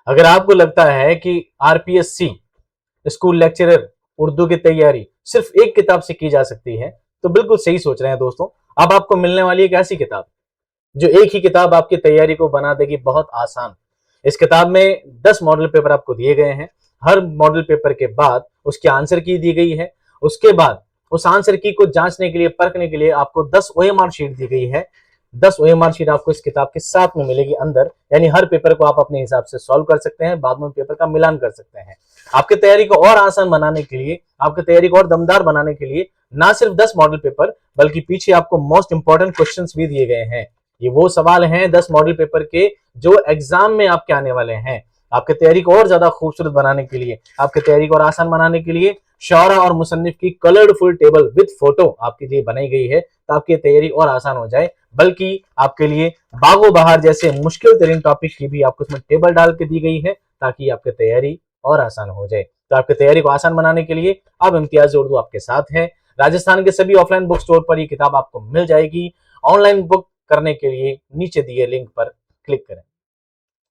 अगर आपको लगता है कि आरपीएससी स्कूल लेक्चरर उर्दू की तैयारी सिर्फ एक किताब से की जा सकती है, तो बिल्कुल सही सोच रहे हैं दोस्तों। अब आपको मिलने वाली एक ऐसी किताब जो एक ही किताब आपकी तैयारी को बना देगी बहुत आसान। इस किताब में 10 मॉडल पेपर आपको दिए गए हैं। हर मॉडल पेपर के बाद उसकी आंसर की दी गई है। उसके बाद उस आंसर की को जांचने के लिए, परखने के लिए आपको 10 ओएमआर शीट दी गई है। 10 ओएमआर शीट आपको इस किताब के साथ में मिलेगी अंदर, यानी हर पेपर को आप अपने हिसाब से सॉल्व कर सकते हैं, बाद में पेपर का मिलान कर सकते हैं। आपकी तैयारी को और आसान बनाने के लिए, आपकी तैयारी को और दमदार बनाने के लिए ना सिर्फ 10 मॉडल पेपर बल्कि पीछे आपको मोस्ट इंपॉर्टेंट क्वेश्चंस भी दिए गए हैं। ये वो सवाल हैं 10 मॉडल पेपर के जो एग्जाम में आपके आने वाले हैं। आपकी तैयारी को और ज्यादा खूबसूरत बनाने के लिए, आपकी तैयारी को और आसान बनाने के लिए शौरा और मुसन्निफ की कलरफुल टेबल विद फोटो आपके लिए बनाई गई है, तो आपकी तैयारी और आसान हो जाए। बल्कि आपके लिए बागो बहार जैसे मुश्किल तरीन टॉपिक की भी आपको उसमें टेबल डाल के दी गई है, ताकि आपकी तैयारी और आसान हो जाए। तो आपकी तैयारी को आसान बनाने के लिए अब इम्तियाज उर्दू आपके साथ है। राजस्थान के सभी ऑफलाइन बुक स्टोर पर ये किताब आपको मिल जाएगी। ऑनलाइन बुक करने के लिए नीचे दिए लिंक पर क्लिक करें।